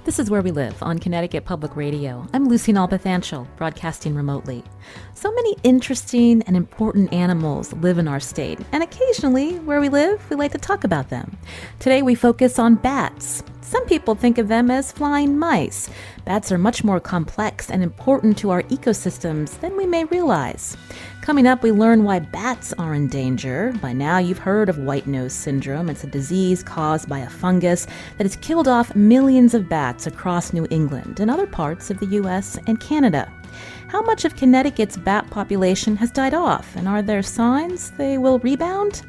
This is Where We Live on Connecticut Public Radio. I'm Lucy Nalpathanchel, broadcasting remotely. So many interesting and important animals live in our state, and occasionally, where we live, we like to talk about them. Today we focus on bats. Some people think of them as flying mice. Bats are much more complex and important to our ecosystems than we may realize. Coming up, we learn why bats are in danger. By now, you've heard of white nose syndrome. It's a disease caused by a fungus that has killed off millions of bats across New England and other parts of the U.S. and Canada. How much of Connecticut's bat population has died off, and are there signs they will rebound?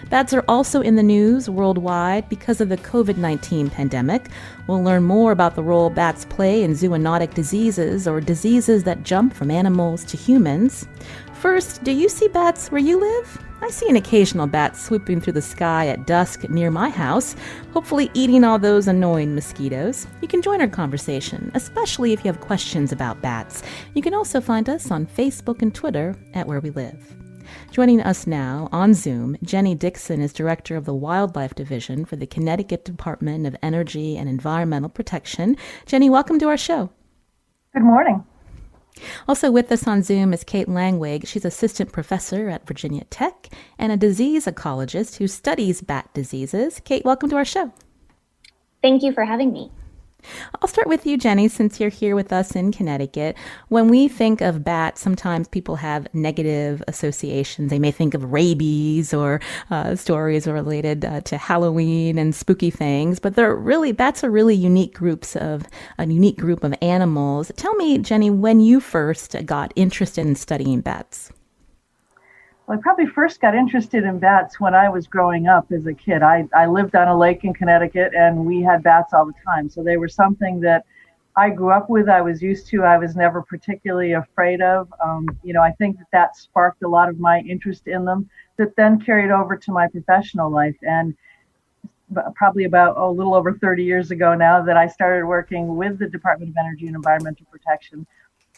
Bats are also in the news worldwide because of the COVID-19 pandemic. We'll learn more about the role bats play in zoonotic diseases, or diseases that jump from animals to humans. First, do you see bats where you live? I see an occasional bat swooping through the sky at dusk near my house, hopefully eating all those annoying mosquitoes. You can join our conversation, especially if you have questions about bats. You can also find us on Facebook and Twitter at Where We Live. Joining us now on Zoom, Jenny Dickson is Director of the Wildlife Division for the Connecticut Department of Energy and Environmental Protection. Jenny, welcome to our show. Good morning. Also with us on Zoom is Kate Langwig. She's assistant professor at Virginia Tech and a disease ecologist who studies bat diseases. Kate, welcome to our show. Thank you for having me. I'll start with you, Jenny, since you're here with us in Connecticut. When we think of bats, sometimes people have negative associations. They may think of rabies or stories related to Halloween and spooky things, but bats are really a unique group of animals. Tell me, Jenny, when you first got interested in studying bats. Well, I probably first got interested in bats when I was growing up as a kid. I lived on a lake in Connecticut, and we had bats all the time. So they were something that I grew up with, I was used to, I was never particularly afraid of. I think that sparked a lot of my interest in them that then carried over to my professional life. And probably about a little over 30 years ago now that I started working with the Department of Energy and Environmental Protection.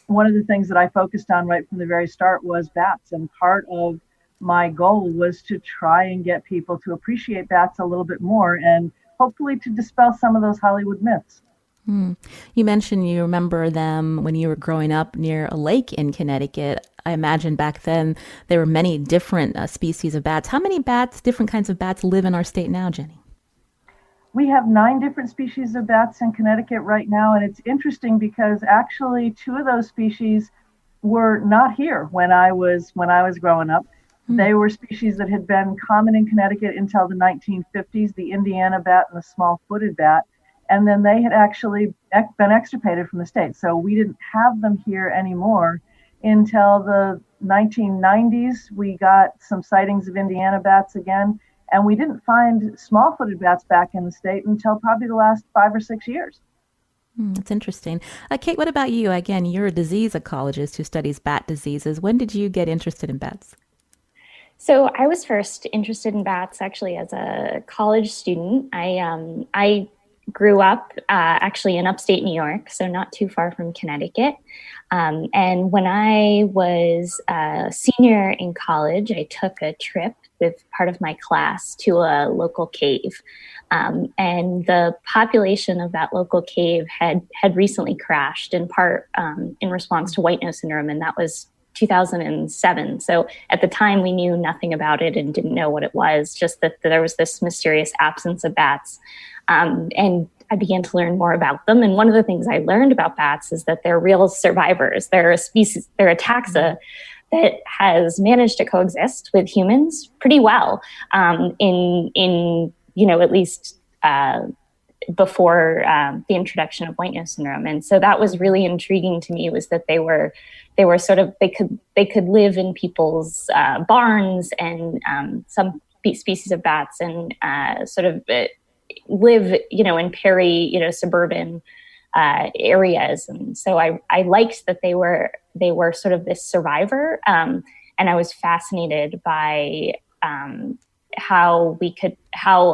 One of the things that I focused on right from the very start was bats, and part of my goal was to try and get people to appreciate bats a little bit more and hopefully to dispel some of those Hollywood myths. You mentioned you remember them when you were growing up near a lake in Connecticut. I imagine back then there were many different species of bats. How many different kinds of bats live in our state now, Jenny? We have 9 different species of bats in Connecticut right now, and it's interesting because actually 2 of those species were not here when I was growing up. They were species that had been common in Connecticut until the 1950s, the Indiana bat and the small-footed bat, and then they had actually been extirpated from the state. So we didn't have them here anymore until the 1990s. We got some sightings of Indiana bats again. And we didn't find small-footed bats back in the state until probably the last 5 or 6 years. That's interesting. Kate, what about you? Again, you're a disease ecologist who studies bat diseases. When did you get interested in bats? So I was first interested in bats actually as a college student. I grew up actually in upstate New York, so not too far from Connecticut. And when I was a senior in college, I took a trip with part of my class to a local cave. And the population of that local cave had recently crashed, in part in response to white nose syndrome, and that was 2007. So at the time, we knew nothing about it and didn't know what it was, just that there was this mysterious absence of bats. And I began to learn more about them. And one of the things I learned about bats is that they're real survivors. They're a species, they're a taxa that has managed to coexist with humans pretty well in at least before the introduction of white nose syndrome. And so that was really intriguing to me, was that they were sort of, they could live in people's barns, and some species of bats, and live, in suburban areas. And so I liked that they were sort of this survivor. And I was fascinated by how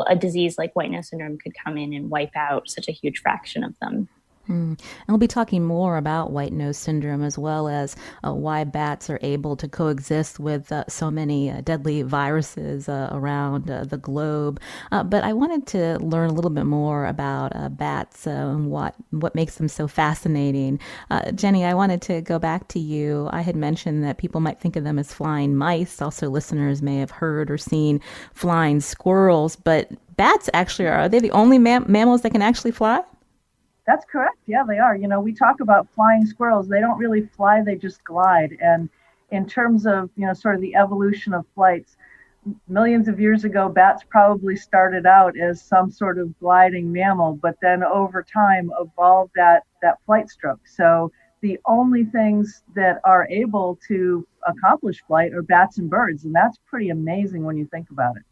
a disease like white nose syndrome could come in and wipe out such a huge fraction of them. And we'll be talking more about white nose syndrome as well as why bats are able to coexist with so many deadly viruses around the globe. But I wanted to learn a little bit more about bats and what makes them so fascinating. Jenny, I wanted to go back to you. I had mentioned that people might think of them as flying mice. Also, listeners may have heard or seen flying squirrels, but bats actually are they the only mammals that can actually fly? That's correct. Yeah, they are. We talk about flying squirrels. They don't really fly, they just glide. And in terms of, sort of the evolution of flights, millions of years ago, bats probably started out as some sort of gliding mammal, but then over time evolved that flight stroke. So the only things that are able to accomplish flight are bats and birds. And that's pretty amazing when you think about it.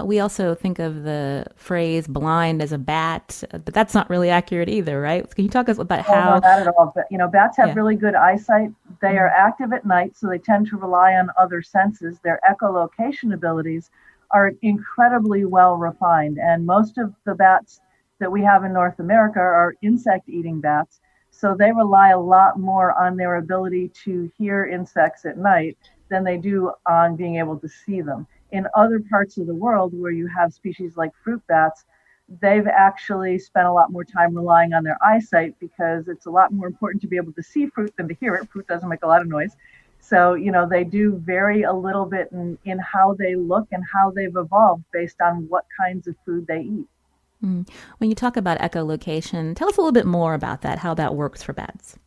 We also think of the phrase blind as a bat, but that's not really accurate either, right? Can you talk us about Oh, no, how? not at all. But, bats have Yeah. really good eyesight. They are active at night, so they tend to rely on other senses. Their echolocation abilities are incredibly well refined. And most of the bats that we have in North America are insect eating bats. So they rely a lot more on their ability to hear insects at night than they do on being able to see them. In other parts of the world where you have species like fruit bats, they've actually spent a lot more time relying on their eyesight because it's a lot more important to be able to see fruit than to hear it. Fruit doesn't make a lot of noise. So, they do vary a little bit in how they look and how they've evolved based on what kinds of food they eat. When you talk about echolocation, tell us a little bit more about that, how that works for bats.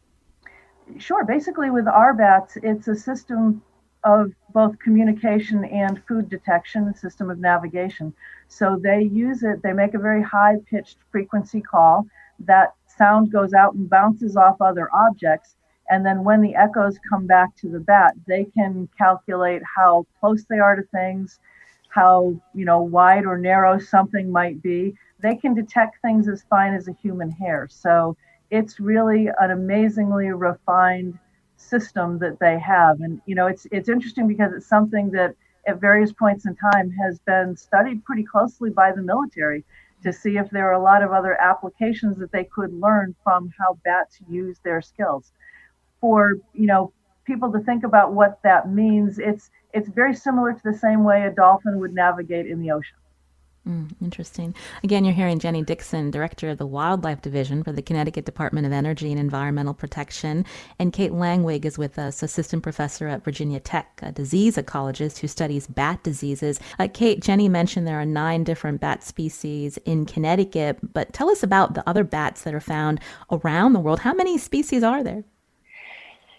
Sure. Basically, with our bats, it's a system of both communication and food detection, a system of navigation. So they use it, they make a very high pitched frequency call. That sound goes out and bounces off other objects. And then when the echoes come back to the bat, they can calculate how close they are to things, how wide or narrow something might be. They can detect things as fine as a human hair. So it's really an amazingly refined system that they have. And it's interesting because it's something that at various points in time has been studied pretty closely by the military to see if there are a lot of other applications that they could learn from how bats use their skills. For people to think about what that means, it's very similar to the same way a dolphin would navigate in the ocean. Interesting. Again, you're hearing Jenny Dickson, Director of the Wildlife Division for the Connecticut Department of Energy and Environmental Protection. And Kate Langwig is with us, Assistant Professor at Virginia Tech, a disease ecologist who studies bat diseases. Kate, Jenny mentioned there are 9 different bat species in Connecticut, but tell us about the other bats that are found around the world. How many species are there?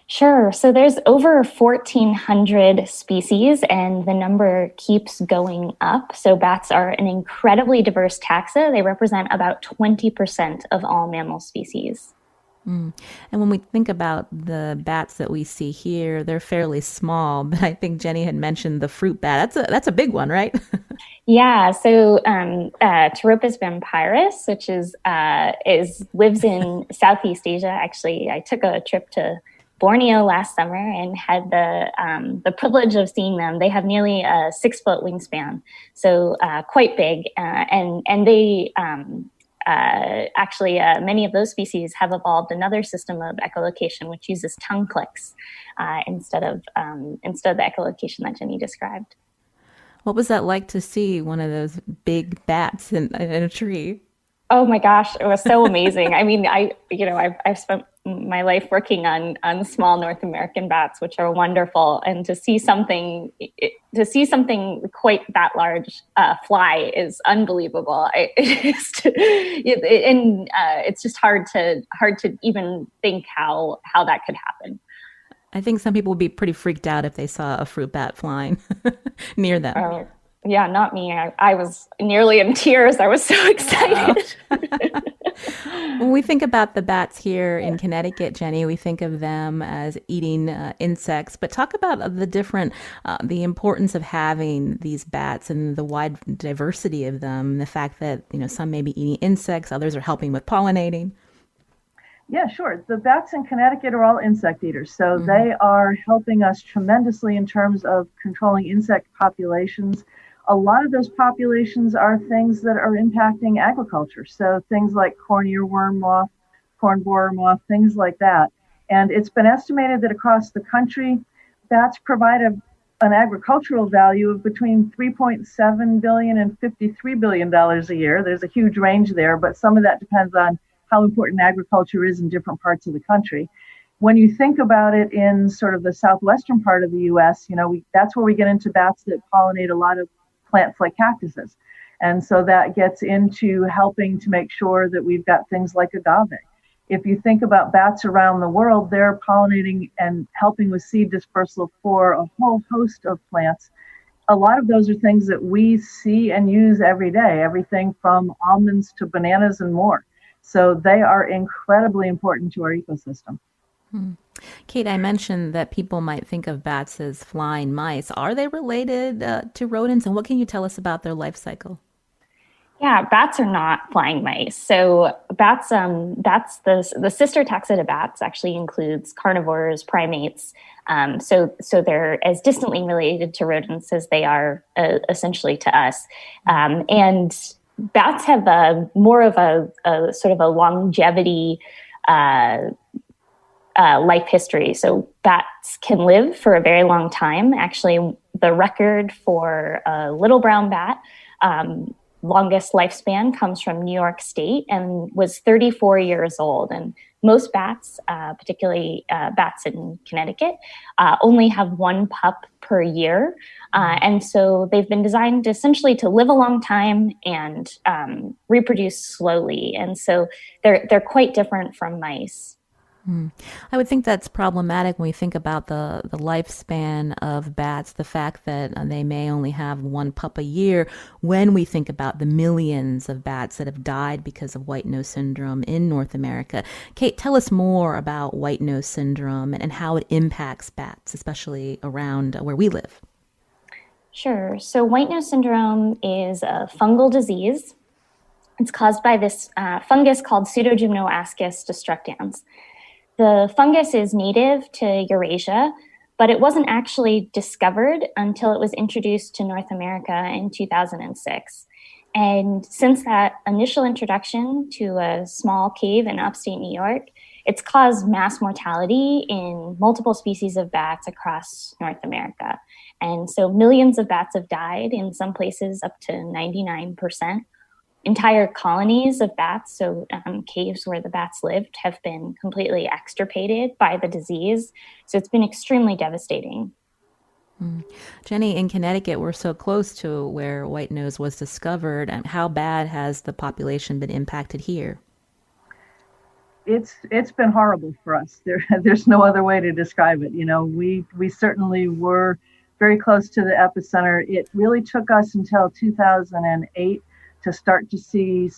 Sure. So there's over 1,400 species, and the number keeps going up. So bats are an incredibly diverse taxa. They represent about 20% of all mammal species. And when we think about the bats that we see here, they're fairly small, but I think Jenny had mentioned the fruit bat. That's a big one, right? Yeah, so Pteropus vampirus, which is lives in Southeast Asia. Actually, I took a trip to Borneo last summer and had the privilege of seeing them. They have nearly a 6-foot wingspan, so quite big, and they actually many of those species have evolved another system of echolocation which uses tongue clicks instead of the echolocation that Jenny described. What was that like to see one of those big bats in a tree? Oh my gosh, it was so amazing. I mean, I've spent my life working on small North American bats, which are wonderful, and to see something quite that large fly is unbelievable. It's just hard to even think how that could happen. I think some people would be pretty freaked out if they saw a fruit bat flying near them. Yeah, not me. I was nearly in tears. I was so excited. When we think about the bats here in Connecticut, Jenny, we think of them as eating insects. But talk about the importance of having these bats and the wide diversity of them. The fact that some may be eating insects, others are helping with pollinating. Yeah, sure. The bats in Connecticut are all insect eaters, so they are helping us tremendously in terms of controlling insect populations. a lot of those populations are things that are impacting agriculture. So things like corn earworm moth, corn borer moth, things like that. And it's been estimated that across the country, bats provide an agricultural value of between $3.7 billion and $53 billion a year. There's a huge range there, but some of that depends on how important agriculture is in different parts of the country. When you think about it in sort of the southwestern part of the U.S., that's where we get into bats that pollinate a lot of plants like cactuses. And so that gets into helping to make sure that we've got things like agave. If you think about bats around the world, they're pollinating and helping with seed dispersal for a whole host of plants. A lot of those are things that we see and use every day, everything from almonds to bananas and more. So they are incredibly important to our ecosystem. Kate, I mentioned that people might think of bats as flying mice. Are they related to rodents? And what can you tell us about their life cycle? Yeah, bats are not flying mice. So bats, the sister taxa to bats actually includes carnivores, primates. So they're as distantly related to rodents as they are essentially to us. And bats have more of a sort of a longevity life history. So bats can live for a very long time. Actually, the record for a little brown bat, longest lifespan, comes from New York State and was 34 years old. And most bats, particularly bats in Connecticut, only have one pup per year. And so they've been designed essentially to live a long time and reproduce slowly. And so they're quite different from mice. I would think that's problematic when we think about the lifespan of bats, the fact that they may only have one pup a year, when we think about the millions of bats that have died because of white nose syndrome in North America. Kate, tell us more about white nose syndrome and how it impacts bats, especially around where we live. Sure. So white nose syndrome is a fungal disease. It's caused by this fungus called Pseudogymnoascus destructans. The fungus is native to Eurasia, but it wasn't actually discovered until it was introduced to North America in 2006. And since that initial introduction to a small cave in upstate New York, it's caused mass mortality in multiple species of bats across North America. And so millions of bats have died, in some places up to 99%. Entire colonies of bats, so caves where the bats lived, have been completely extirpated by the disease. So it's been extremely devastating. Jenny, in Connecticut, we're so close to where white nose was discovered. How bad has the population been impacted here? It's been horrible for us. There's no other way to describe it. We certainly were very close to the epicenter. It really took us until 2008 to start to see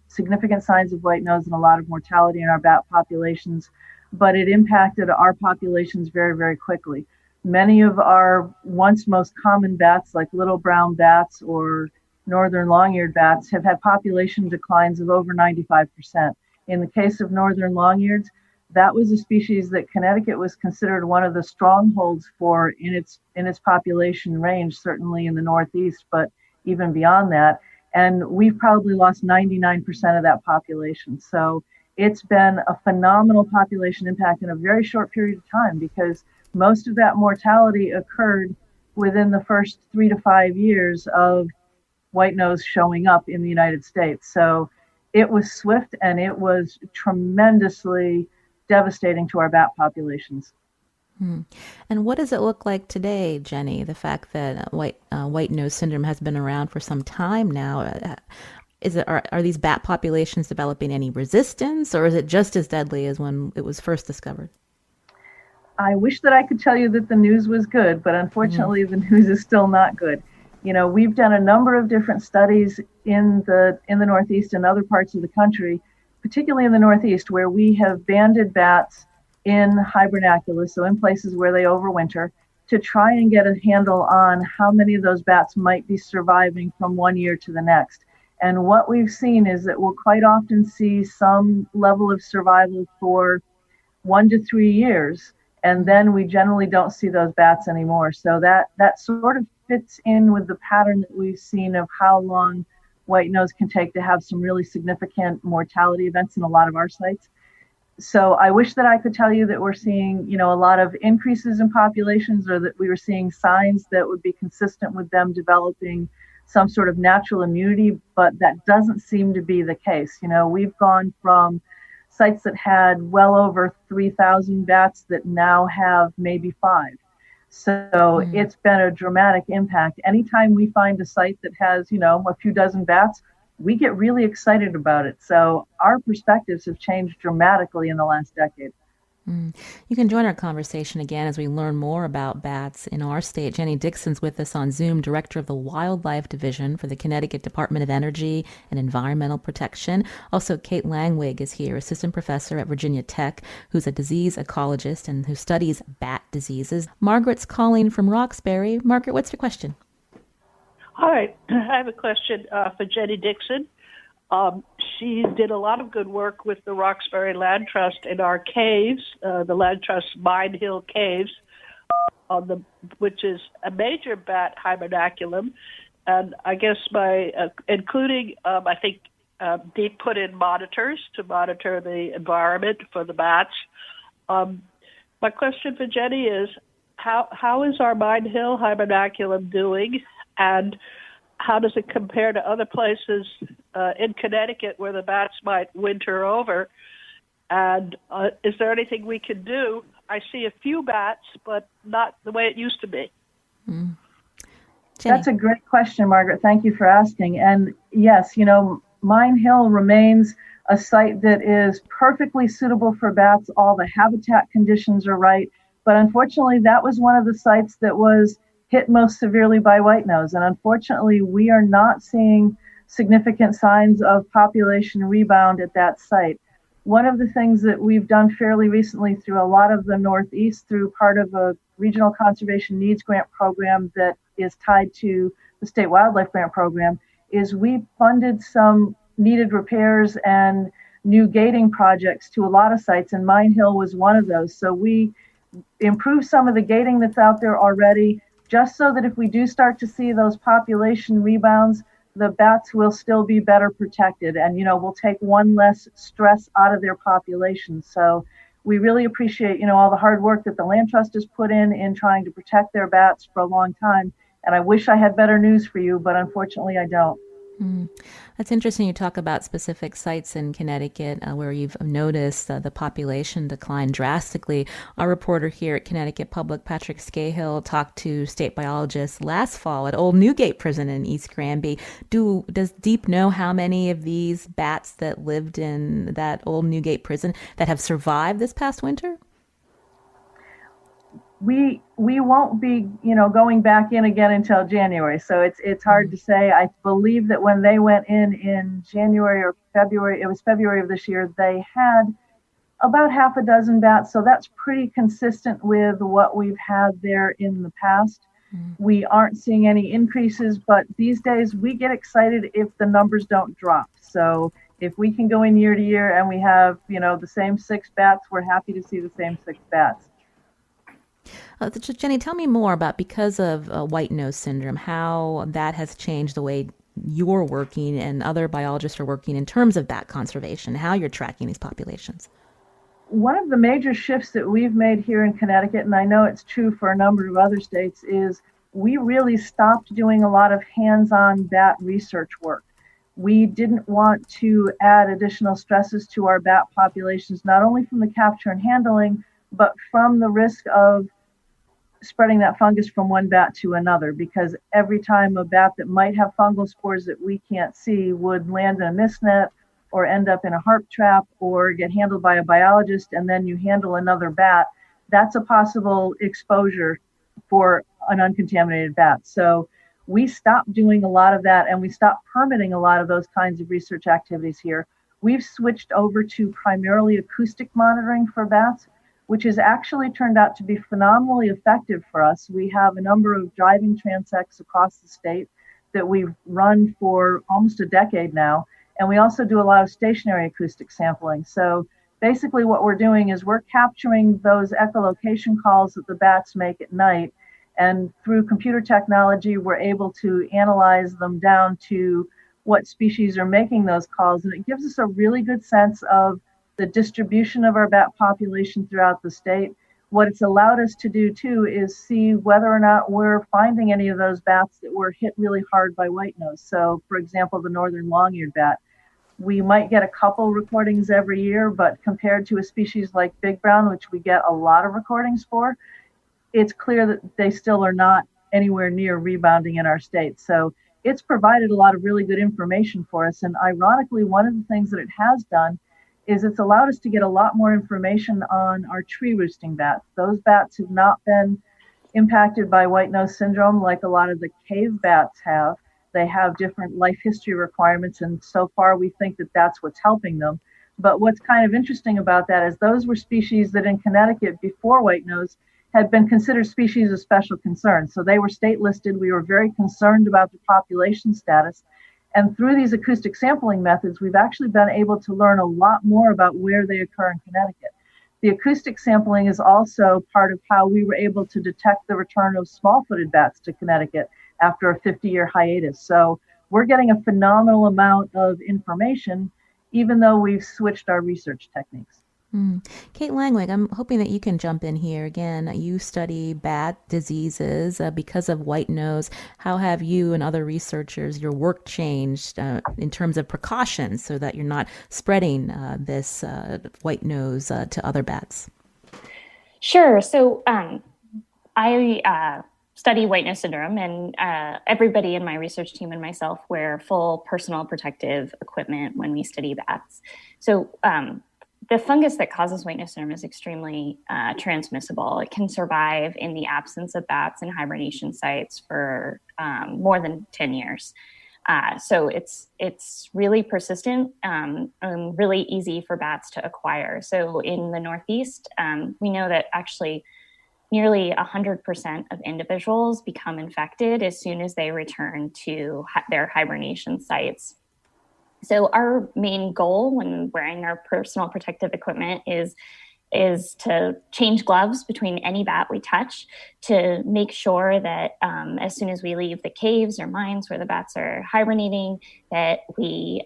significant signs of white nose and a lot of mortality in our bat populations, but it impacted our populations very, very quickly. Many of our once most common bats, like little brown bats or northern long-eared bats, have had population declines of over 95%. In the case of northern long-eareds, that was a species that Connecticut was considered one of the strongholds for in its population range, certainly in the Northeast, but even beyond that. And we've probably lost 99% of that population. So it's been a phenomenal population impact in a very short period of time, because most of that mortality occurred within the first 3 to 5 years of white nose showing up in the United States. So it was swift and it was tremendously devastating to our bat populations. And what does it look like today, Jenny? The fact that white nose syndrome has been around for some time now. Are these bat populations developing any resistance, or is it just as deadly as when it was first discovered? I wish that I could tell you that the news was good, but unfortunately the news is still not good. We've done a number of different studies in the Northeast and other parts of the country, particularly in the Northeast, where we have banded bats in hibernaculum, so in places where they overwinter, to try and get a handle on how many of those bats might be surviving from one year to the next. And what we've seen is that we'll quite often see some level of survival for 1 to 3 years, and then we generally don't see those bats anymore. So that sort of fits in with the pattern that we've seen of how long white nose can take to have some really significant mortality events in a lot of our sites. So I wish that I could tell you that we're seeing, a lot of increases in populations, or that we were seeing signs that would be consistent with them developing some sort of natural immunity, but that doesn't seem to be the case. We've gone from sites that had well over 3,000 bats that now have maybe 5. So it's been a dramatic impact. Anytime we find a site that has, a few dozen bats, we get really excited about it. So our perspectives have changed dramatically in the last decade. You can join our conversation again as we learn more about bats in our state. Jenny Dickson's with us on Zoom, Director of the Wildlife Division for the Connecticut Department of Energy and Environmental Protection. Also, Kate Langwig is here, Assistant Professor at Virginia Tech, who's a disease ecologist and who studies bat diseases. Margaret's calling from Roxbury. Margaret, what's your question? Hi, I have a question for Jenny Dickson. She did a lot of good work with the Roxbury Land Trust in our caves, the Land Trust Mine Hill Caves, which is a major bat hibernaculum. And I guess including, they put in monitors to monitor the environment for the bats. My question for Jenny is, how is our Mine Hill hibernaculum doing? And how does it compare to other places in Connecticut where the bats might winter over? And is there anything we can do? I see a few bats, but not the way it used to be. That's a great question, Margaret. Thank you for asking. And yes, Mine Hill remains a site that is perfectly suitable for bats. All the habitat conditions are right. But unfortunately, that was one of the sites that was hit most severely by white nose. And unfortunately, we are not seeing significant signs of population rebound at that site. One of the things that we've done fairly recently through a lot of the Northeast, through part of a regional conservation needs grant program that is tied to the state wildlife grant program, is we funded some needed repairs and new gating projects to a lot of sites, and Mine Hill was one of those. So we improved some of the gating that's out there already, just so that if we do start to see those population rebounds, the bats will still be better protected, and we'll take one less stress out of their population. So we really appreciate all the hard work that the Land Trust has put in trying to protect their bats for a long time. And I wish I had better news for you, but unfortunately I don't. That's interesting. You talk about specific sites in Connecticut where you've noticed the population decline drastically. Our reporter here at Connecticut Public, Patrick Scahill, talked to state biologists last fall at Old Newgate Prison in East Granby. Does Deep know how many of these bats that lived in that Old Newgate Prison that have survived this past winter? We won't be, going back in again until January. So it's hard to say. I believe that when they went in January or February, it was February of this year, they had about half a dozen bats. So that's pretty consistent with what we've had there in the past. We aren't seeing any increases, but these days we get excited if the numbers don't drop. So if we can go in year to year and we have, the same 6 bats, we're happy to see the same 6 bats. Jenny, tell me more about, because of white nose syndrome, how that has changed the way you're working and other biologists are working in terms of bat conservation, how you're tracking these populations. One of the major shifts that we've made here in Connecticut, and I know it's true for a number of other states, is we really stopped doing a lot of hands-on bat research work. We didn't want to add additional stresses to our bat populations, not only from the capture and handling, but from the risk of spreading that fungus from one bat to another, because every time a bat that might have fungal spores that we can't see would land in a mist net or end up in a harp trap or get handled by a biologist, and then you handle another bat, that's a possible exposure for an uncontaminated bat. So we stopped doing a lot of that, and we stopped permitting a lot of those kinds of research activities here. We've switched over to primarily acoustic monitoring for bats, which has actually turned out to be phenomenally effective for us. We have a number of driving transects across the state that we've run for almost a decade now. And we also do a lot of stationary acoustic sampling. So basically what we're doing is we're capturing those echolocation calls that the bats make at night, And through computer technology, we're able to analyze them down to what species are making those calls. And it gives us a really good sense of the distribution of our bat population throughout the state. What it's allowed us to do, too, is see whether or not we're finding any of those bats that were hit really hard by white nose. So, for example, the northern long-eared bat. We might get a couple recordings every year, but compared to a species like big brown, which we get a lot of recordings for, it's clear that they still are not anywhere near rebounding in our state. So it's provided a lot of really good information for us. And ironically, one of the things that it has done is it's allowed us to get a lot more information on our tree roosting bats. Those bats have not been impacted by white nose syndrome like a lot of the cave bats have. They have different life history requirements, and so far we think that that's what's helping them. But what's kind of interesting about that is those were species that in Connecticut before white nose had been considered species of special concern. So they were state listed. We were very concerned about the population status. And through these acoustic sampling methods, we've actually been able to learn a lot more about where they occur in Connecticut. The acoustic sampling is also part of how we were able to detect the return of small-footed bats to Connecticut after a 50-year hiatus. So we're getting a phenomenal amount of information, even though we've switched our research techniques. Kate Langwig, I'm hoping that you can jump in here. Again, you study bat diseases because of white nose. How have you and other researchers, your work changed in terms of precautions so that you're not spreading this white nose to other bats? Sure. So I study white nose syndrome, and everybody in my research team and myself wear full personal protective equipment when we study bats. So the fungus that causes white nose syndrome is extremely transmissible. It can survive in the absence of bats in hibernation sites for more than 10 years. So it's really persistent and really easy for bats to acquire. So in the Northeast, we know that actually nearly 100% of individuals become infected as soon as they return to their hibernation sites. So our main goal when wearing our personal protective equipment is to change gloves between any bat we touch to make sure that as soon as we leave the caves or mines where the bats are hibernating, that we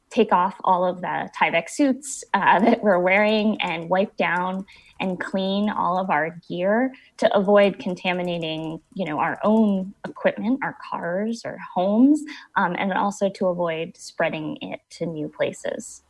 take off all of the Tyvek suits that we're wearing and wipe down and clean all of our gear to avoid contaminating, our own equipment, our cars or homes, and also to avoid spreading it to new places.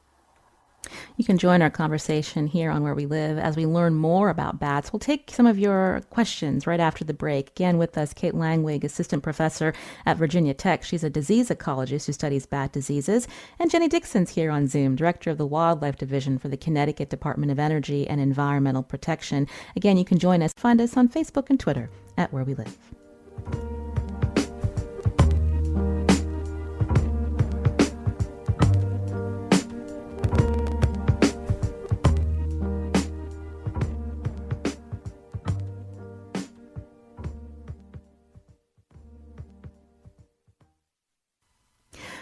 You can join our conversation here on Where We Live as we learn more about bats. We'll take some of your questions right after the break. Again, with us, Kate Langwig, assistant professor at Virginia Tech. She's a disease ecologist who studies bat diseases. And Jenny Dickson's here on Zoom, director of the Wildlife Division for the Connecticut Department of Energy and Environmental Protection. Again, you can join us. Find us on Facebook and Twitter at Where We Live.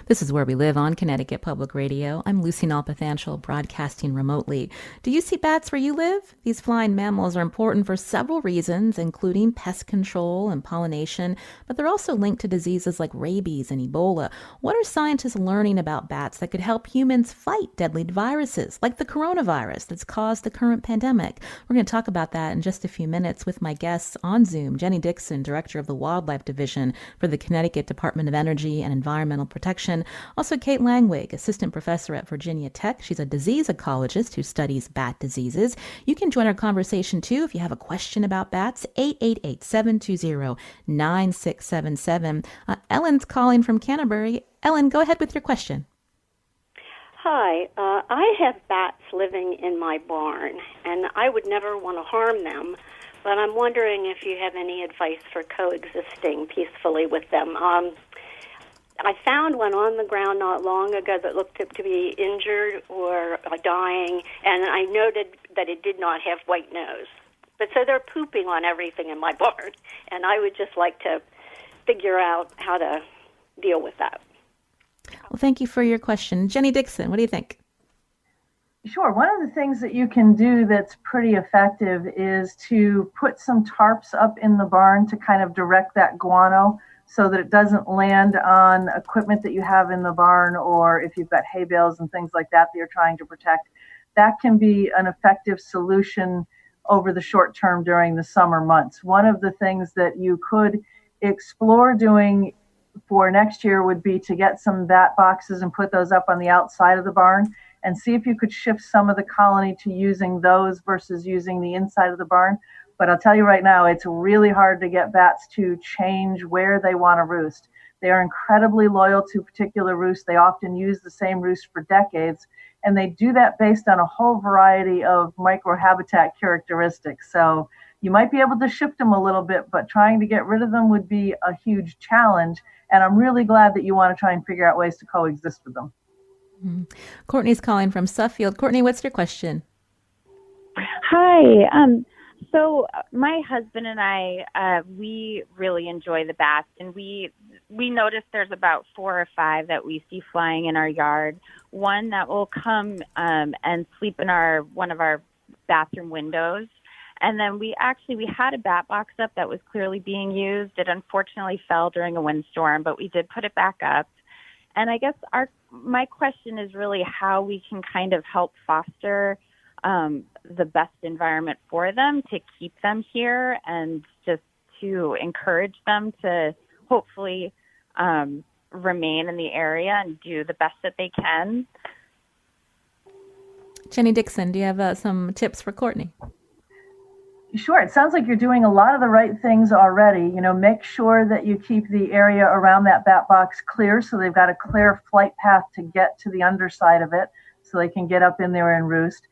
This is Where We Live on Connecticut Public Radio. I'm Lucy Nalpathanchel, broadcasting remotely. Do you see bats where you live? These flying mammals are important for several reasons, including pest control and pollination, but they're also linked to diseases like rabies and Ebola. What are scientists learning about bats that could help humans fight deadly viruses, like the coronavirus that's caused the current pandemic? We're going to talk about that in just a few minutes with my guests on Zoom, Jenny Dickson, director of the Wildlife Division for the Connecticut Department of Energy and Environmental Protection. Also, Kate Langwig, assistant professor at Virginia Tech. She's a disease ecologist who studies bat diseases. You can join our conversation, too, if you have a question about bats, 888-720-9677. Ellen's calling from Canterbury. Ellen, go ahead with your question. Hi, I have bats living in my barn, and I would never want to harm them, but I'm wondering if you have any advice for coexisting peacefully with them. I found one on the ground not long ago that looked to be injured or dying, and I noted that it did not have white nose. But so they're pooping on everything in my barn, and I would just like to figure out how to deal with that. Well, thank you for your question. Jenny Dickson, what do you think? Sure. One of the things that you can do that's pretty effective is to put some tarps up in the barn to kind of direct that guano so that it doesn't land on equipment that you have in the barn, or if you've got hay bales and things like that that you're trying to protect. That can be an effective solution over the short term during the summer months. One of the things that you could explore doing for next year would be to get some bat boxes and put those up on the outside of the barn and see if you could shift some of the colony to using those versus using the inside of the barn. But I'll tell you right now, it's really hard to get bats to change where they want to roost. They are incredibly loyal to particular roosts. They often use the same roost for decades, and they do that based on a whole variety of microhabitat characteristics. So you might be able to shift them a little bit, but trying to get rid of them would be a huge challenge. And I'm really glad that you want to try and figure out ways to coexist with them. Courtney's calling from Suffield. Courtney, what's your question? Hi. So my husband and I, we really enjoy the bats, and we notice there's about 4 or 5 that we see flying in our yard. One that will come and sleep in one of our bathroom windows. And then we had a bat box up that was clearly being used. It unfortunately fell during a windstorm, but we did put it back up. And I guess my question is really how we can kind of help foster the best environment for them to keep them here and just to encourage them to hopefully remain in the area and do the best that they can. Jenny Dickson, do you have some tips for Courtney? Sure. It sounds like you're doing a lot of the right things already. Make sure that you keep the area around that bat box clear so they've got a clear flight path to get to the underside of it so they can get up in there and roost.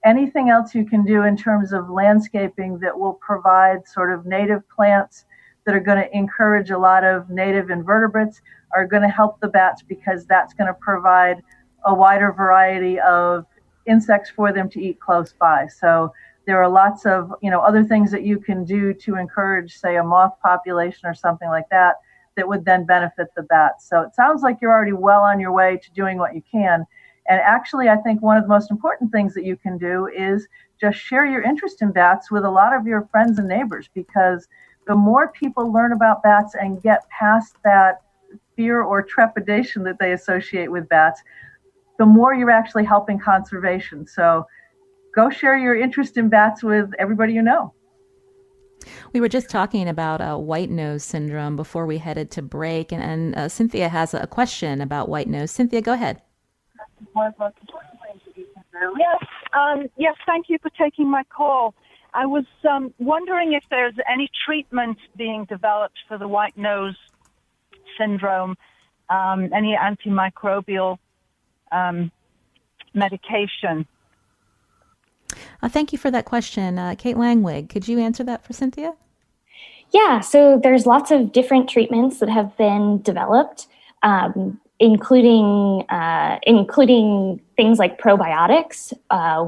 Anything else you can do in terms of landscaping that will provide sort of native plants that are going to encourage a lot of native invertebrates are going to help the bats, because that's going to provide a wider variety of insects for them to eat close by. So there are lots of, other things that you can do to encourage, say, a moth population or something like that, that would then benefit the bats. So it sounds like you're already well on your way to doing what you can. And actually, I think one of the most important things that you can do is just share your interest in bats with a lot of your friends and neighbors, because the more people learn about bats and get past that fear or trepidation that they associate with bats, the more you're actually helping conservation. So go share your interest in bats with everybody you know. We were just talking about white nose syndrome before we headed to break, and Cynthia has a question about white nose. Cynthia, go ahead. Yes, thank you for taking my call. I was wondering if there's any treatment being developed for the white nose syndrome, any antimicrobial medication. Thank you for that question. Kate Langwig, could you answer that for Cynthia? Yeah, so there's lots of different treatments that have been developed, including things like probiotics,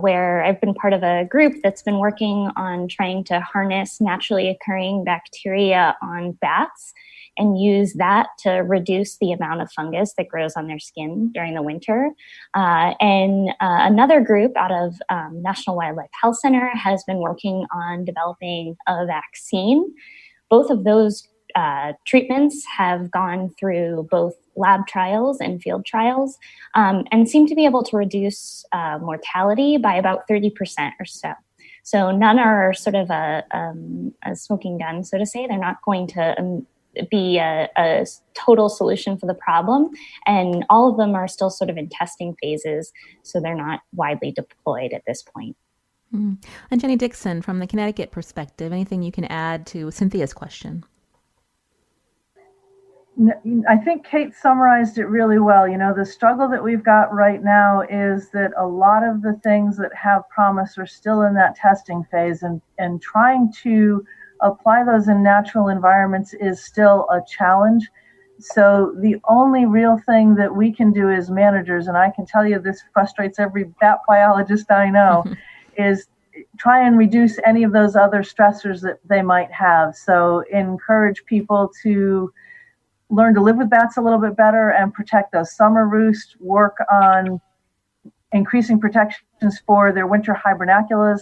where I've been part of a group that's been working on trying to harness naturally occurring bacteria on bats and use that to reduce the amount of fungus that grows on their skin during the winter. And another group out of National Wildlife Health Center has been working on developing a vaccine. Both of those treatments have gone through both lab trials and field trials, and seem to be able to reduce mortality by about 30% or so. So none are sort of a smoking gun, so to say. They're not going to be a total solution for the problem, and all of them are still sort of in testing phases, so they're not widely deployed at this point. And Jenny Dickson, from the Connecticut perspective, anything you can add to Cynthia's question? I think Kate summarized it really well. The struggle that we've got right now is that a lot of the things that have promise are still in that testing phase, and trying to apply those in natural environments is still a challenge. So the only real thing that we can do as managers, and I can tell you this frustrates every bat biologist I know, is try and reduce any of those other stressors that they might have. So encourage people to learn to live with bats a little bit better and protect those summer roosts, work on increasing protections for their winter hibernaculas,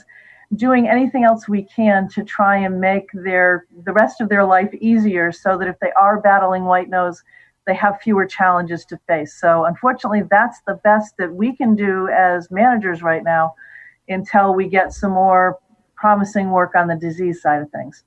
doing anything else we can to try and make the rest of their life easier so that if they are battling white nose, they have fewer challenges to face. So unfortunately, that's the best that we can do as managers right now until we get some more promising work on the disease side of things.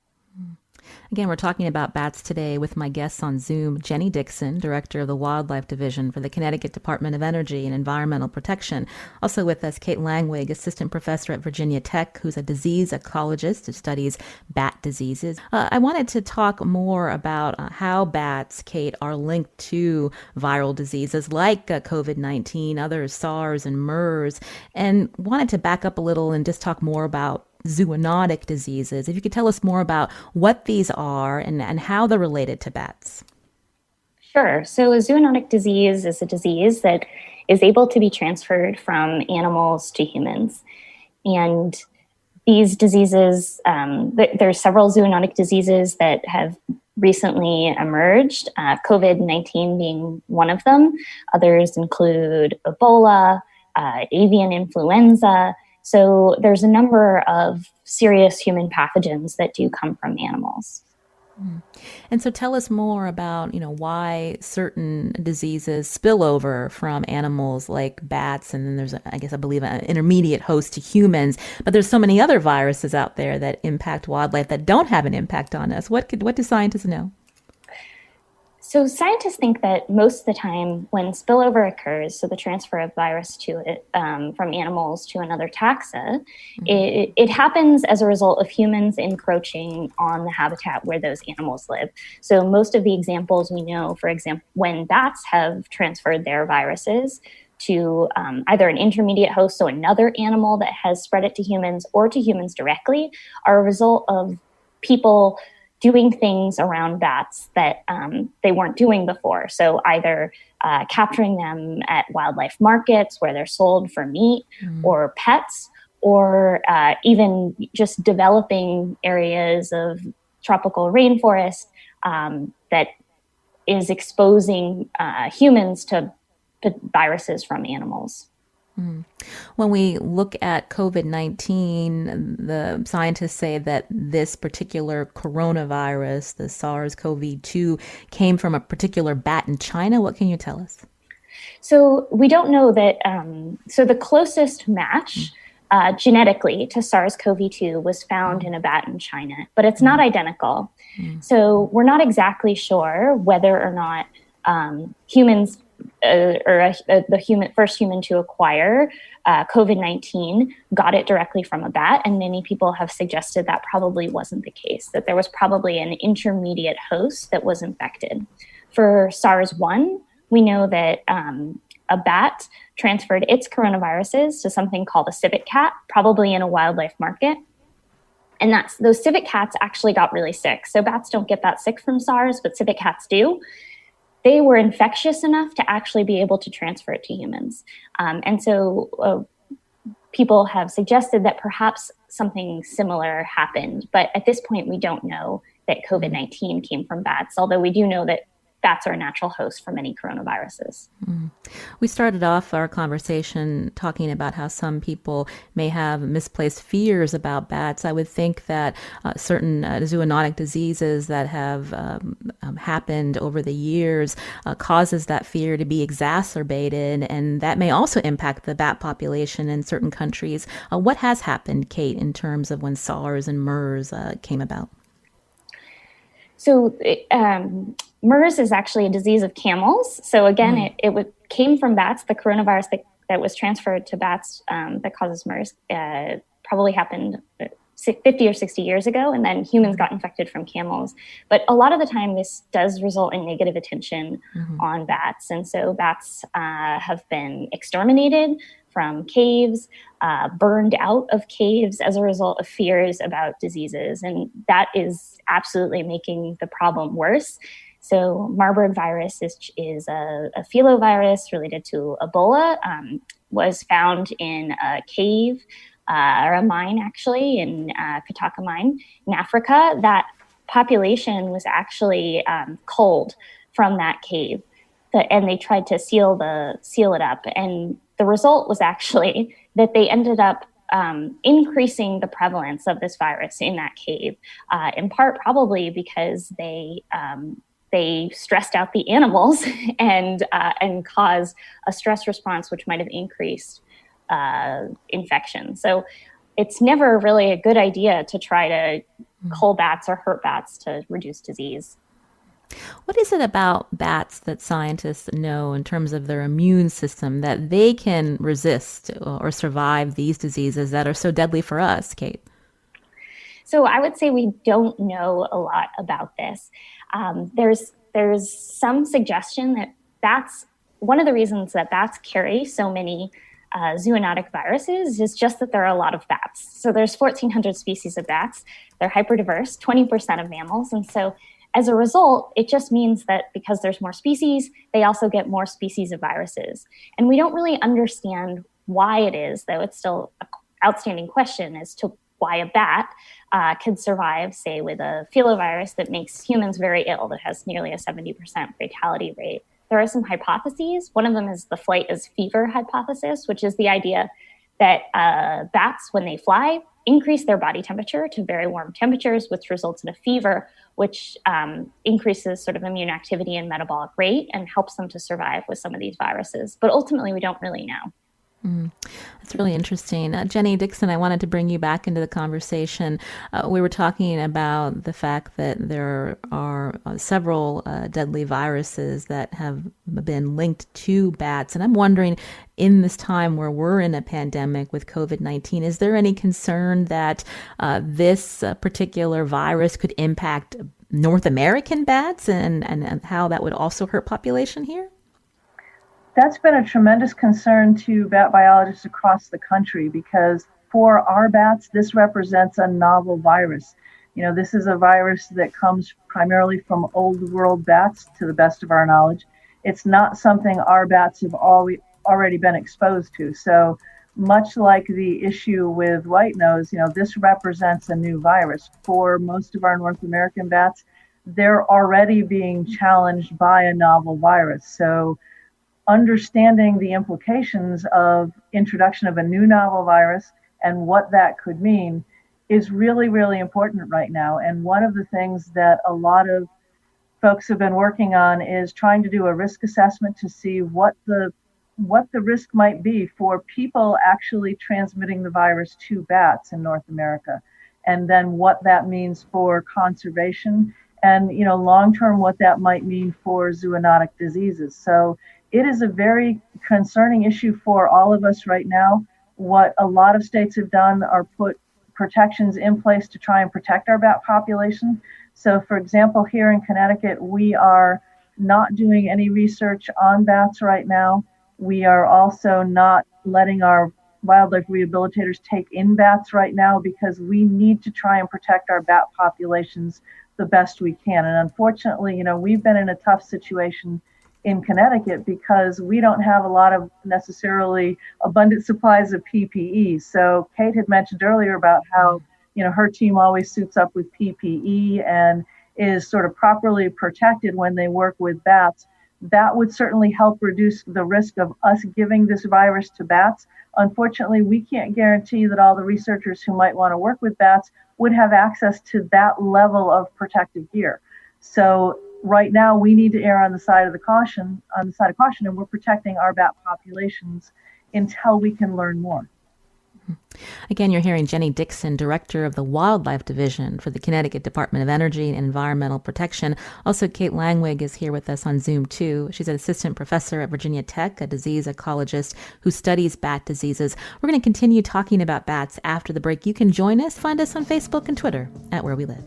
Again, we're talking about bats today with my guests on Zoom, Jenny Dickson, Director of the Wildlife Division for the Connecticut Department of Energy and Environmental Protection. Also with us, Kate Langwig, Assistant Professor at Virginia Tech, who's a disease ecologist who studies bat diseases. I wanted to talk more about how bats, Kate, are linked to viral diseases like COVID-19, others, SARS and MERS, and wanted to back up a little and just talk more about zoonotic diseases. If you could tell us more about what these are and how they're related to bats. Sure. So a zoonotic disease is a disease that is able to be transferred from animals to humans. And these diseases, there's several zoonotic diseases that have recently emerged, COVID-19 being one of them. Others include Ebola, avian influenza. So there's a number of serious human pathogens that do come from animals. And so tell us more about, why certain diseases spill over from animals like bats, and then there's, I believe, an intermediate host to humans. But there's so many other viruses out there that impact wildlife that don't have an impact on us. What do scientists know? So scientists think that most of the time when spillover occurs, so the transfer of virus to it from animals to another taxa, it happens as a result of humans encroaching on the habitat where those animals live. So most of the examples we know, for example, when bats have transferred their viruses to either an intermediate host, so another animal that has spread it to humans, or to humans directly, are a result of people doing things around bats that they weren't doing before. So either capturing them at wildlife markets where they're sold for meat or pets, or even just developing areas of tropical rainforest that is exposing humans to viruses from animals. When we look at COVID-19, the scientists say that this particular coronavirus, the SARS-CoV-2, came from a particular bat in China. What can you tell us? So we don't know that. So the closest match genetically to SARS-CoV-2 was found in a bat in China, but it's not identical. So we're not exactly sure whether or not humans the first human to acquire COVID-19 got it directly from a bat, and many people have suggested that probably wasn't the case, that there was probably an intermediate host that was infected. For SARS-1, we know that a bat transferred its coronaviruses to something called a civet cat, probably in a wildlife market. And those civet cats actually got really sick. So bats don't get that sick from SARS, but civet cats do. They were infectious enough to actually be able to transfer it to humans. And so people have suggested that perhaps something similar happened. But at this point, we don't know that COVID-19 came from bats, although we do know that bats are a natural host for many coronaviruses. We started off our conversation talking about how some people may have misplaced fears about bats. I would think that certain zoonotic diseases that have happened over the years causes that fear to be exacerbated, and that may also impact the bat population in certain countries. What has happened, Kate, in terms of when SARS and MERS came about? So MERS is actually a disease of camels. So again, it came from bats. The coronavirus that was transferred to bats that causes MERS probably happened 50 or 60 years ago, and then humans got infected from camels. But a lot of the time, this does result in negative attention on bats. And so bats have been exterminated from caves, burned out of caves as a result of fears about diseases. And that is absolutely making the problem worse. So Marburg virus is a filovirus related to Ebola, was found in a cave or a mine, actually, in Kataka mine in Africa. That population was actually culled from that cave. And they tried to seal it up. And the result was actually that they ended up increasing the prevalence of this virus in that cave, in part probably because they stressed out the animals and caused a stress response which might have increased infection. So it's never really a good idea to try to cull bats or hurt bats to reduce disease. What is it about bats that scientists know in terms of their immune system that they can resist or survive these diseases that are so deadly for us, Kate? So I would say we don't know a lot about this. There's some suggestion that bats, one of the reasons that bats carry so many zoonotic viruses is just that there are a lot of bats. So there's 1,400 species of bats. They're hyperdiverse, 20% of mammals. And so as a result, it just means that because there's more species, they also get more species of viruses. And we don't really understand why it is, though it's still an outstanding question as to why a bat could survive, say, with a filovirus that makes humans very ill, that has nearly a 70% fatality rate. There are some hypotheses. One of them is the flight as fever hypothesis, which is the idea that bats, when they fly, increase their body temperature to very warm temperatures, which results in a fever, which increases sort of immune activity and metabolic rate and helps them to survive with some of these viruses. But ultimately, we don't really know. That's really interesting. Jenny Dickson, I wanted to bring you back into the conversation. We were talking about the fact that there are several deadly viruses that have been linked to bats. And I'm wondering, in this time where we're in a pandemic with COVID-19, is there any concern that this particular virus could impact North American bats and how that would also hurt population here? That's been a tremendous concern to bat biologists across the country because for our bats, this represents a novel virus. You know, this is a virus that comes primarily from old world bats, to the best of our knowledge. It's not something our bats have already been exposed to. So much like the issue with white nose, you know, this represents a new virus. For most of our North American bats, they're already being challenged by a novel virus. So understanding the implications of introduction of a new novel virus and what that could mean is really, really important right now. And one of the things that a lot of folks have been working on is trying to do a risk assessment to see what the risk might be for people actually transmitting the virus to bats in North America, and then what that means for conservation and, you know, long-term what that might mean for zoonotic diseases. So it is a very concerning issue for all of us right now. What a lot of states have done are put protections in place to try and protect our bat population. So, for example, here in Connecticut, we are not doing any research on bats right now. We are also not letting our wildlife rehabilitators take in bats right now because we need to try and protect our bat populations the best we can. And unfortunately, you know, we've been in a tough situation in Connecticut because we don't have a lot of necessarily abundant supplies of PPE. So Kate had mentioned earlier about how, you know, her team always suits up with PPE and is sort of properly protected when they work with bats. That would certainly help reduce the risk of us giving this virus to bats. Unfortunately, we can't guarantee that all the researchers who might want to work with bats would have access to that level of protective gear. So right now, we need to err on the side of caution, and we're protecting our bat populations until we can learn more. Again, you're hearing Jenny Dickson, Director of the Wildlife Division for the Connecticut Department of Energy and Environmental Protection. Also, Kate Langwig is here with us on Zoom, too. She's an assistant professor at Virginia Tech, a disease ecologist who studies bat diseases. We're going to continue talking about bats after the break. You can join us. Find us on Facebook and Twitter at Where We Live.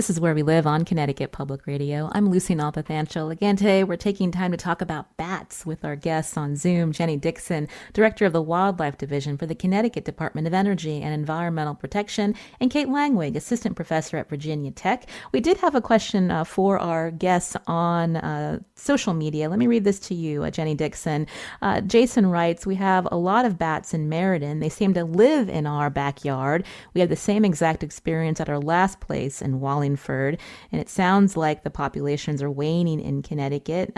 This is Where We Live on Connecticut Public Radio. I'm Lucy Nalpathanchel. Again, today we're taking time to talk about bats with our guests on Zoom, Jenny Dickson, Director of the Wildlife Division for the Connecticut Department of Energy and Environmental Protection, and Kate Langwig, Assistant Professor at Virginia Tech. We did have a question for our guests on social media. Let me read this to you, Jenny Dickson. Jason writes, we have a lot of bats in Meriden. They seem to live in our backyard. We had the same exact experience at our last place in Wallingford, and it sounds like the populations are waning in Connecticut.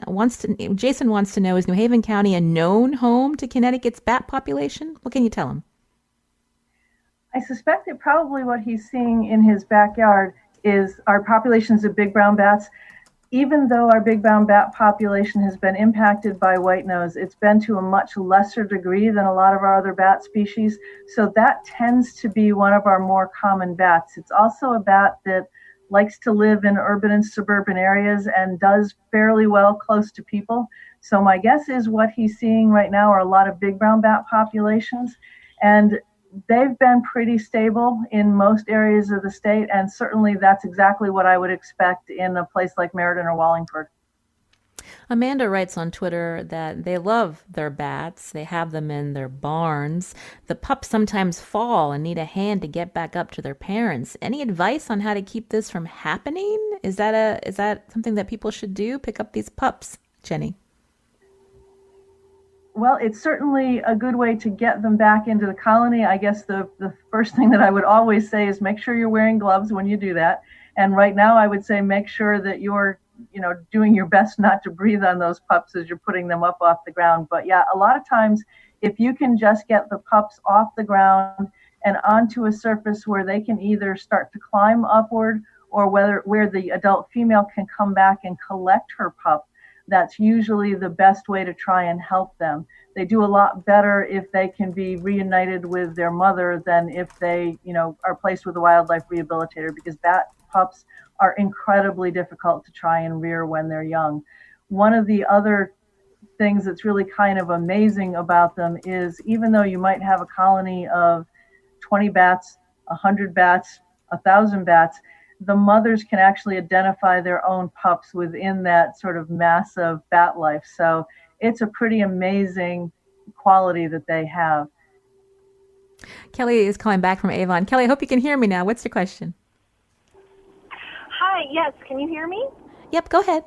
Jason wants to know, is New Haven County a known home to Connecticut's bat population? What can you tell him? I suspect that probably what he's seeing in his backyard is our populations of big brown bats. Even though our big brown bat population has been impacted by white nose, it's been to a much lesser degree than a lot of our other bat species. So that tends to be one of our more common bats. It's also a bat that likes to live in urban and suburban areas and does fairly well close to people. So my guess is what he's seeing right now are a lot of big brown bat populations. And they've been pretty stable in most areas of the state, and certainly that's exactly what I would expect in a place like Meriden or Wallingford. Amanda writes on Twitter that they love their bats. They have them in their barns. The pups sometimes fall and need a hand to get back up to their parents. Any advice on how to keep this from happening? Is that something that people should do? Pick up these pups, Jenny? Well, it's certainly a good way to get them back into the colony. I guess the first thing that I would always say is make sure you're wearing gloves when you do that. And right now I would say make sure that you're, doing your best not to breathe on those pups as you're putting them up off the ground. But yeah, a lot of times if you can just get the pups off the ground and onto a surface where they can either start to climb upward or where the adult female can come back and collect her pup, that's usually the best way to try and help them. They do a lot better if they can be reunited with their mother than if they, are placed with a wildlife rehabilitator, because bat pups are incredibly difficult to try and rear when they're young. One of the other things that's really kind of amazing about them is even though you might have a colony of 20 bats, 100 bats, 1,000 bats, the mothers can actually identify their own pups within that sort of mass of bat life. So it's a pretty amazing quality that they have. Kelly is calling back from Avon. Kelly, I hope you can hear me now. What's your question? Hi, yes, can you hear me? Yep, go ahead.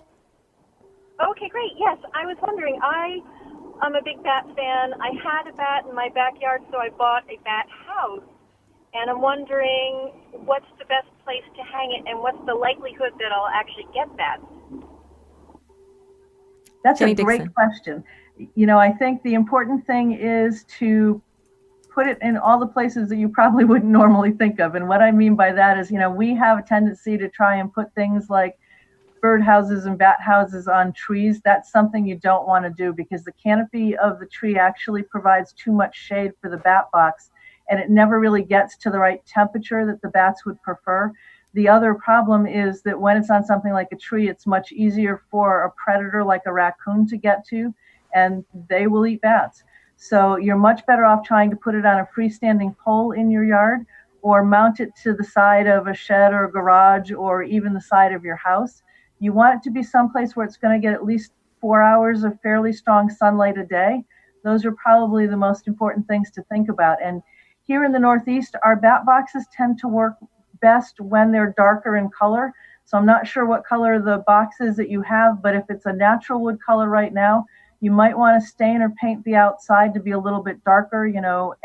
Okay, great. Yes, I was wondering, I'm a big bat fan. I had a bat in my backyard, so I bought a bat house. And I'm wondering what's the best place to hang it and what's the likelihood that I'll actually get bats? That's Jenny a great Dickson. question. I think the important thing is to put it in all the places that you probably wouldn't normally think of. And what I mean by that is, we have a tendency to try and put things like bird houses and bat houses on trees. That's something you don't want to do because the canopy of the tree actually provides too much shade for the bat box, and it never really gets to the right temperature that the bats would prefer. The other problem is that when it's on something like a tree, it's much easier for a predator like a raccoon to get to, and they will eat bats. So you're much better off trying to put it on a freestanding pole in your yard or mount it to the side of a shed or a garage or even the side of your house. You want it to be someplace where it's going to get at least 4 hours of fairly strong sunlight a day. Those are probably the most important things to think about. And here in the Northeast, our bat boxes tend to work best when they're darker in color. So I'm not sure what color the box is that you have, but if it's a natural wood color right now, you might want to stain or paint the outside to be a little bit darker.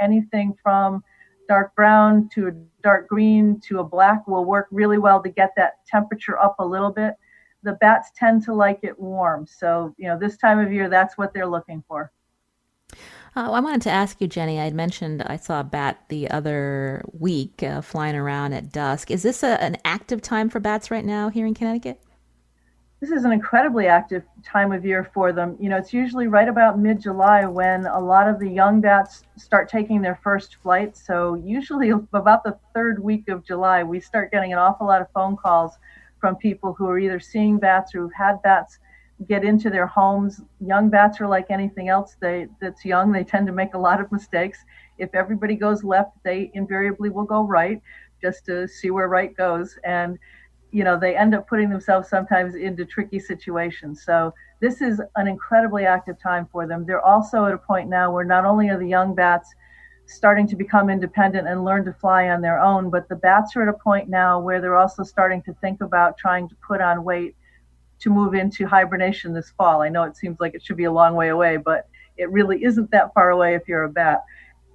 Anything from dark brown to a dark green to a black will work really well to get that temperature up a little bit. The bats tend to like it warm. So, this time of year, that's what they're looking for. I wanted to ask you, Jenny, I had mentioned I saw a bat the other week flying around at dusk. Is this an active time for bats right now here in Connecticut? This is an incredibly active time of year for them. It's usually right about mid-July when a lot of the young bats start taking their first flight. So usually about the third week of July, we start getting an awful lot of phone calls from people who are either seeing bats or who've had bats get into their homes. Young bats are like anything else that's young. They tend to make a lot of mistakes. If everybody goes left, they invariably will go right just to see where right goes. And they end up putting themselves sometimes into tricky situations. So this is an incredibly active time for them. They're also at a point now where not only are the young bats starting to become independent and learn to fly on their own, but the bats are at a point now where they're also starting to think about trying to put on weight to move into hibernation this fall. I know it seems like it should be a long way away, but it really isn't that far away if you're a bat.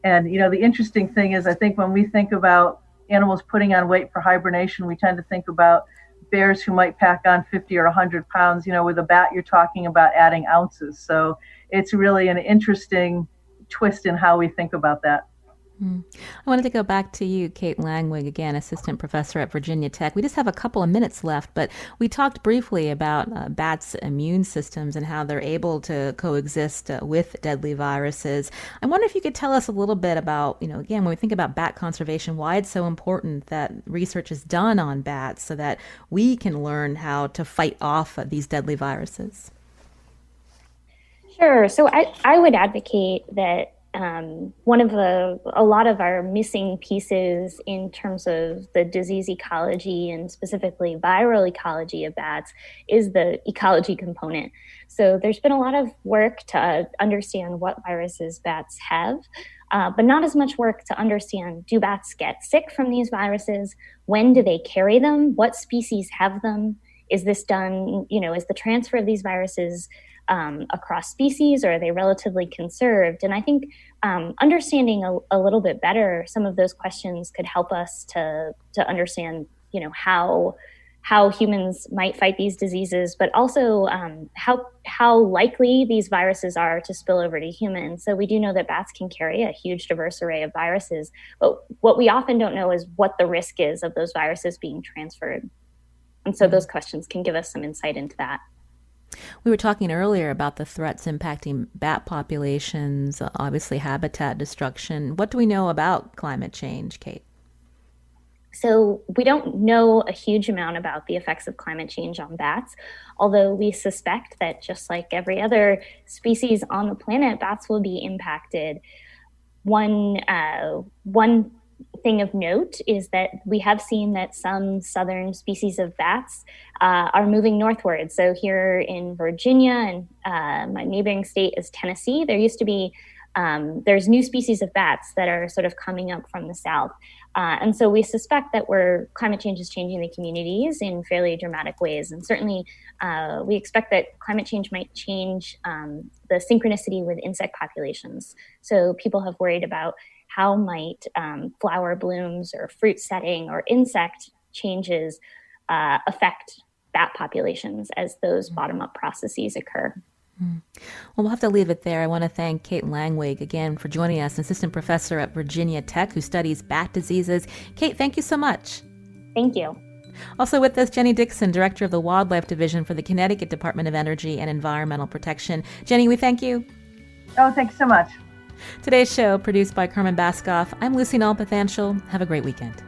And, the interesting thing is, I think when we think about animals putting on weight for hibernation, we tend to think about bears who might pack on 50 or 100 pounds. With a bat, you're talking about adding ounces. So it's really an interesting twist in how we think about that. I wanted to go back to you, Kate Langwig, again, assistant professor at Virginia Tech. We just have a couple of minutes left, but we talked briefly about bats' immune systems and how they're able to coexist with deadly viruses. I wonder if you could tell us a little bit about, again, when we think about bat conservation, why it's so important that research is done on bats so that we can learn how to fight off these deadly viruses. Sure. So I would advocate that a lot of our missing pieces in terms of the disease ecology and specifically viral ecology of bats is the ecology component. So there's been a lot of work to understand what viruses bats have, but not as much work to understand, do bats get sick from these viruses? When do they carry them? What species have them? Is this done, is the transfer of these viruses across species, or are they relatively conserved? And I think understanding a little bit better some of those questions could help us to understand, how humans might fight these diseases, but also how likely these viruses are to spill over to humans. So we do know that bats can carry a huge diverse array of viruses, but what we often don't know is what the risk is of those viruses being transferred. And so those questions can give us some insight into that. We were talking earlier about the threats impacting bat populations, obviously habitat destruction. What do we know about climate change, Kate? So we don't know a huge amount about the effects of climate change on bats, although we suspect that just like every other species on the planet, bats will be impacted. One thing of note is that we have seen that some southern species of bats are moving northward. So here in Virginia and my neighboring state is Tennessee, there used to be, there's new species of bats that are sort of coming up from the south. And so we suspect that climate change is changing the communities in fairly dramatic ways. And certainly we expect that climate change might change the synchronicity with insect populations. So people have worried about how might flower blooms or fruit setting or insect changes affect bat populations as those bottom-up processes occur. Well, we'll have to leave it there. I want to thank Kate Langwig again for joining us, an assistant professor at Virginia Tech who studies bat diseases. Kate, thank you so much. Thank you. Also with us, Jenny Dickson, director of the Wildlife Division for the Connecticut Department of Energy and Environmental Protection. Jenny, we thank you. Oh, thanks so much. Today's show, produced by Carmen Baskoff. I'm Lucy Nalpathanchel. Have a great weekend.